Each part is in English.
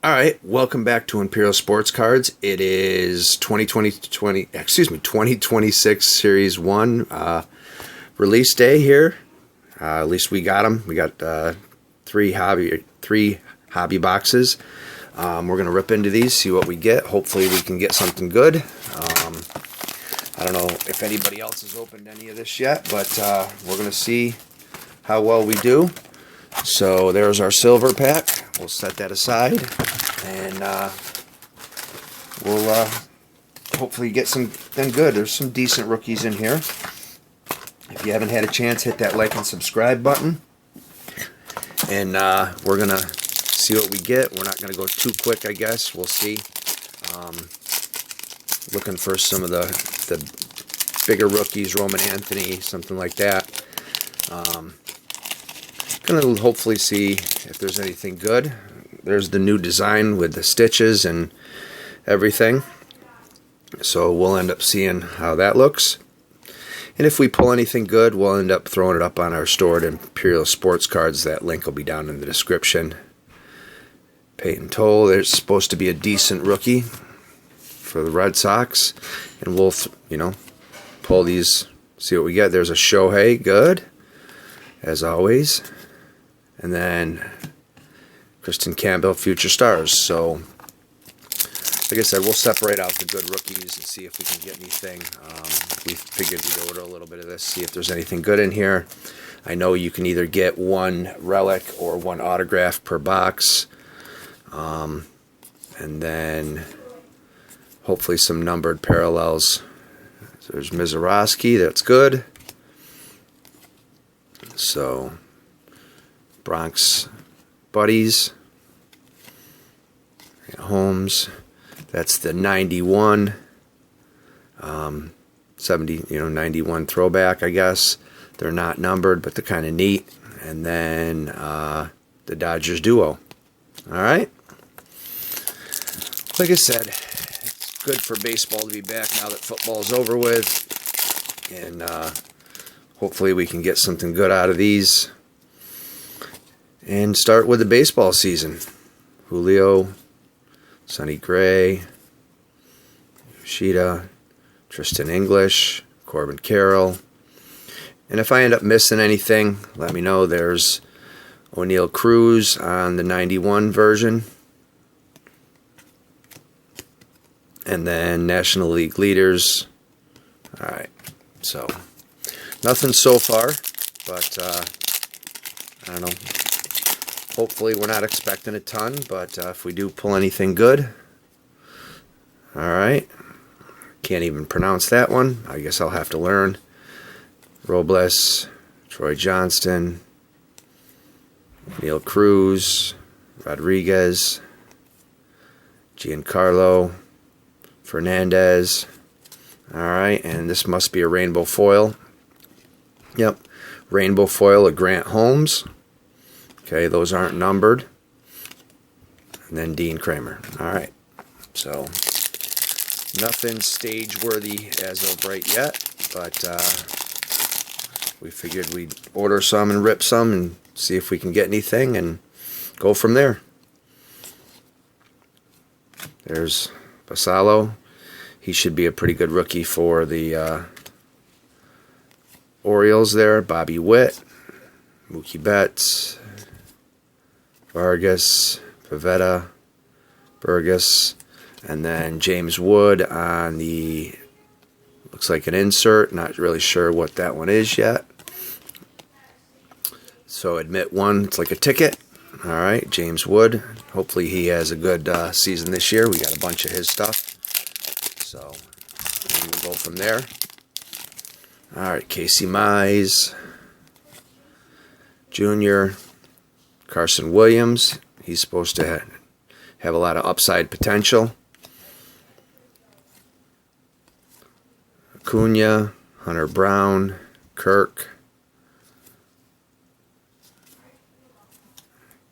All right, welcome back to Imperial Sports Cards. It is 2026 Series 1 release day here. At least we got them. We got three hobby boxes. We're going to rip into these, see what we get. Hopefully we can get something good. I don't know if anybody else has opened any of this yet, but we're going to see how well we do. So there's our silver pack. We'll set that aside, and we'll hopefully get something good. There's some decent rookies in here. If you haven't had a chance, hit that like and subscribe button. And we're going to see what we get. We're not going to go too quick, I guess. We'll see. Looking for some of the bigger rookies, Roman Anthony, something like that. Going to hopefully see if there's anything good. There's the new design with the stitches and everything. So we'll end up seeing how that looks. And if we pull anything good, we'll end up throwing it up on our store at Imperial Sports Cards. That link will be down in the description. Peyton Toll, there's supposed to be a decent rookie for the Red Sox. And we'll, pull these, see what we get. There's a Shohei, good, as always. And then Kristen Campbell, Future Stars. So, like I said, we'll separate out the good rookies and see if we can get anything. We figured we'd order a little bit of this, see if there's anything good in here. I know you can either get one relic or one autograph per box. And then hopefully some numbered parallels. So there's Mizorowski, that's good. So Bronx Buddies, Holmes, that's the 91, 91 throwback, I guess. They're not numbered, but they're kind of neat. And then the Dodgers duo. All right. Like I said, it's good for baseball to be back now that football's over with. And hopefully we can get something good out of these. And start with the baseball season. Julio, Sonny Gray, Yoshida, Tristan English, Corbin Carroll. And if I end up missing anything, let me know. There's O'Neal Cruz on the 91 version. And then National League leaders. Alright, so nothing so far, but I don't know. Hopefully we're not expecting a ton, but if we do pull anything good. Alright. Can't even pronounce that one. I guess I'll have to learn. Robles, Troy Johnston, Neil Cruz, Rodriguez, Giancarlo, Fernandez. Alright, and this must be a rainbow foil. Yep. Rainbow foil of Grant Holmes. Okay, those aren't numbered. And then Dean Kramer. Alright. So, nothing stage-worthy as of right yet. But we figured we'd order some and rip some and see if we can get anything and go from there. There's Basalo. He should be a pretty good rookie for the Orioles there. Bobby Witt. Mookie Betts. Vargas, Pavetta, Burgess, and then James Wood on the, looks like an insert, not really sure what that one is yet. So admit one, it's like a ticket. Alright, James Wood, hopefully he has a good season this year. We got a bunch of his stuff, so we'll go from there. Alright, Casey Mize Jr., Carson Williams, he's supposed to have a lot of upside potential. Acuna, Hunter Brown, Kirk,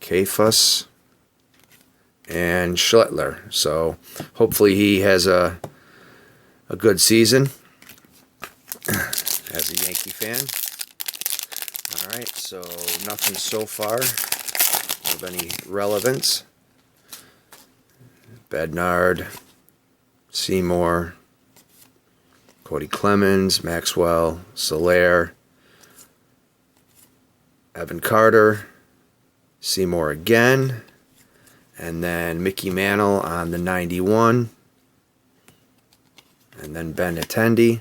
Kefus, and Schlettler. So hopefully he has a good season as a Yankee fan. Alright, so nothing so far of any relevance. Bednard, Seymour, Cody Clemens, Maxwell, Soler, Evan Carter, Seymour again, and then Mickey Mantle on the 91, and then Ben Attendee.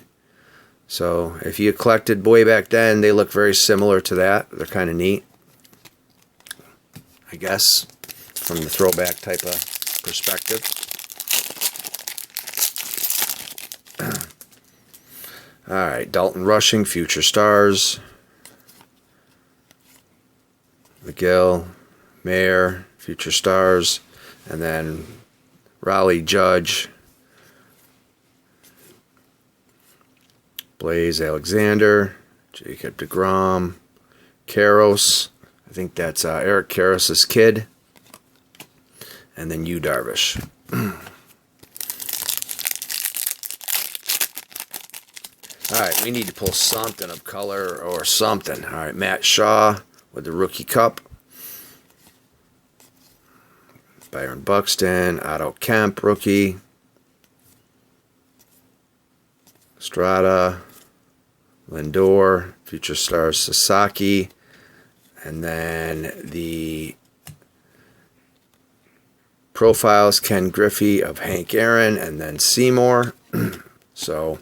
So if you collected way back then, they look very similar to that. They're kind of neat, I guess, from the throwback type of perspective. Alright, Dalton Rushing, Future Stars, McGill, Mayer, Future Stars, and then Raleigh Judge, Blaze Alexander, Jacob deGrom, Karros, I think that's Eric Karros' kid, and then Yu Darvish. Alright, we need to pull something of color or something. Alright, Matt Shaw with the Rookie Cup. Byron Buxton, Otto Kemp, rookie. Estrada, Lindor, Future Stars Sasaki, and then the profiles, Ken Griffey of Hank Aaron, and then Seymour. So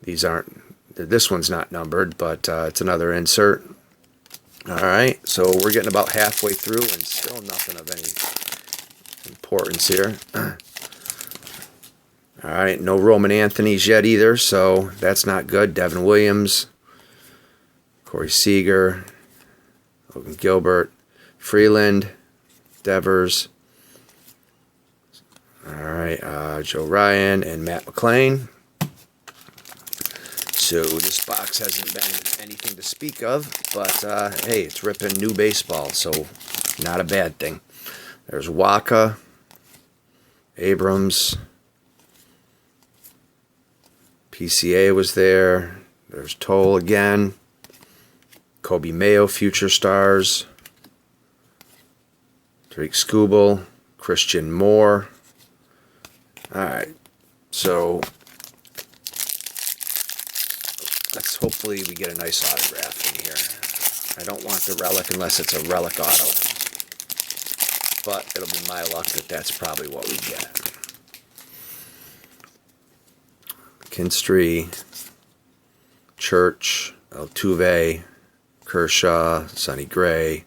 these aren't, this one's not numbered, but it's another insert. Alright, so we're getting about halfway through and still nothing of any importance here. Alright, no Roman Anthony's yet either, so that's not good. Devin Williams, Corey Seager, Logan Gilbert, Freeland, Devers, alright, Joe Ryan and Matt McClain. So this box hasn't been anything to speak of, but hey, it's ripping new baseball, so not a bad thing. There's Waka, Abrams, PCA was there. There's Toll again, Kobe Mayo, Future Stars, Drake Skubal, Christian Moore. Alright, so let's hopefully we get a nice autograph in here. I don't want the relic unless it's a relic auto, but it'll be my luck that that's probably what we get. Kinstry, Church, Altuve, Kershaw, Sonny Gray,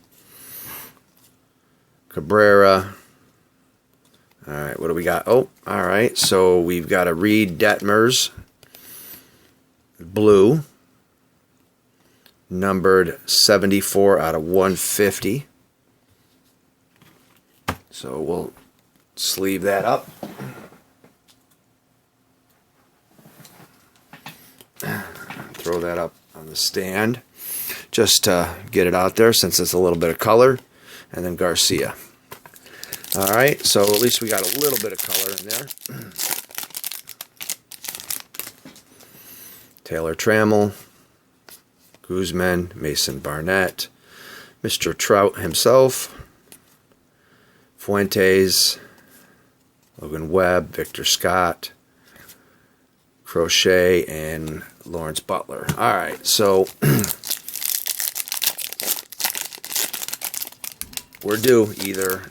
Cabrera. Alright, what do we got? Oh, alright, so we've got a Reed Detmers, blue, numbered 74 out of 150. So we'll sleeve that up. Throw that up on the stand just to get it out there since it's a little bit of color. And then Garcia. Alright, so at least we got a little bit of color in there. Taylor Trammell, Guzman, Mason Barnett, Mr. Trout himself, Fuentes, Logan Webb, Victor Scott, Crochet, and Lawrence Butler. Alright, so we're due either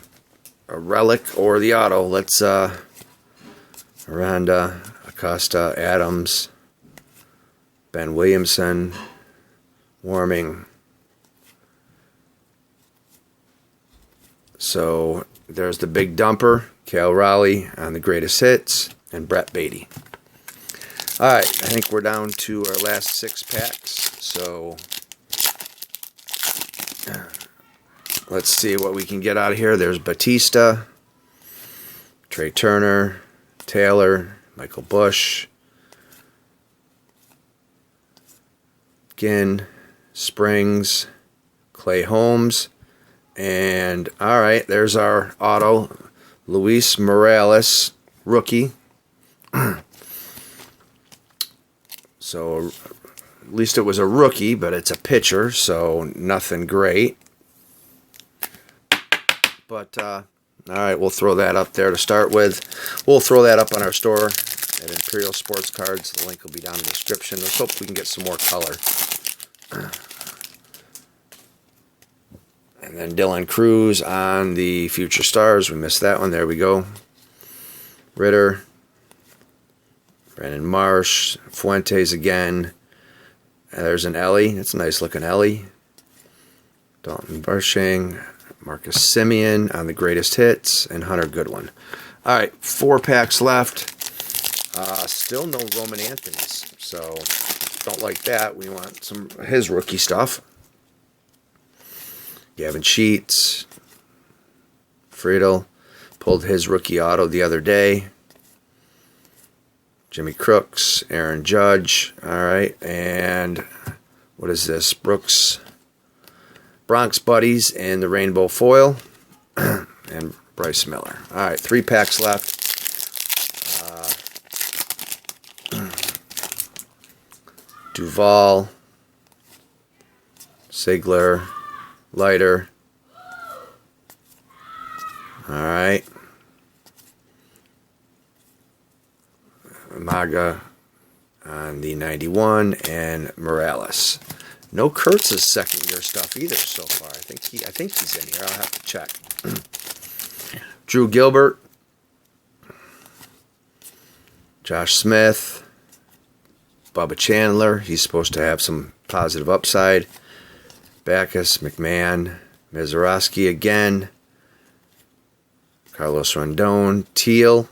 a relic or the auto. Let's Aranda, Acosta, Adams, Ben Williamson, Warming. So there's the big dumper, Cal Raleigh on the greatest hits, and Brett Beatty. Alright, I think we're down to our last 6 packs, so let's see what we can get out of here. There's Batista, Trey Turner, Taylor, Michael Bush, Ginn, Springs, Clay Holmes, and alright, there's our auto, Luis Morales, rookie. So at least it was a rookie, but it's a pitcher, so nothing great. But Alright, we'll throw that up there to start with. We'll throw that up on our store at Imperial Sports Cards. The link will be down in the description. Let's hope we can get some more color. And then Dylan Cruz on the Future Stars. We missed that one. There we go. Ritter. Brandon Marsh. Fuentes again. There's an Ellie. That's a nice looking Ellie. Dalton Barshing. Marcus Simeon on the greatest hits. And Hunter Goodwin. Alright, 4 packs left. Still no Roman Anthony's. So, don't like that. We want some of his rookie stuff. Gavin Sheets. Friedel. Pulled his rookie auto the other day. Jimmy Crooks. Aaron Judge. Alright. And what is this? Brooks. Bronx Buddies in the rainbow foil. And Bryce Miller. Alright. 3 packs left. Duval. Sigler. Leiter. Alright. Maga on the 91 and Morales. No Kurtz's second year stuff either so far. I think he's in here. I'll have to check. Drew Gilbert. Josh Smith. Bubba Chandler. He's supposed to have some positive upside. Backus, McMahon, Mizorowski again. Carlos Rondon, Teal.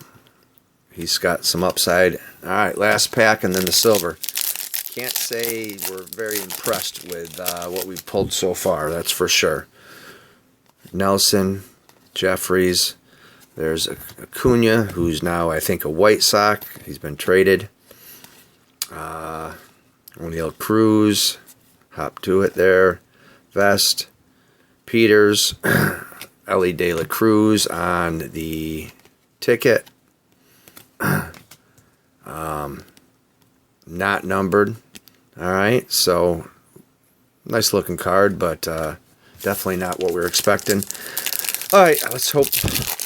He's got some upside. Alright, last pack and then the silver. Can't say we're very impressed with what we've pulled so far, that's for sure. Nelson, Jeffries. There's Acuna, who's now, I think, a White Sox. He's been traded. O'Neal Cruz. Hop to it there. Vest. Peters. Ellie De La Cruz on the ticket. Not numbered. Alright, so nice looking card, but definitely not what we were expecting. Alright, let's hope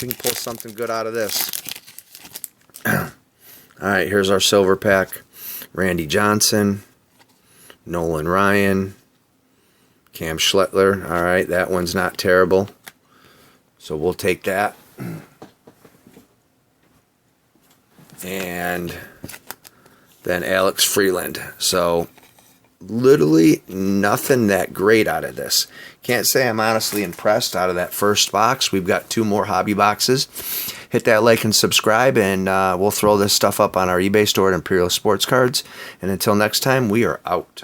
we can pull something good out of this. Alright, here's our silver pack. Randy Johnson, Nolan Ryan, Cam Schlettler. Alright, that one's not terrible. So we'll take that. And then Alex Freeland. So literally nothing that great out of this. Can't say I'm honestly impressed out of that first box. We've got 2 more hobby boxes. Hit that like and subscribe, and we'll throw this stuff up on our eBay store at Imperial Sports Cards. And until next time, we are out.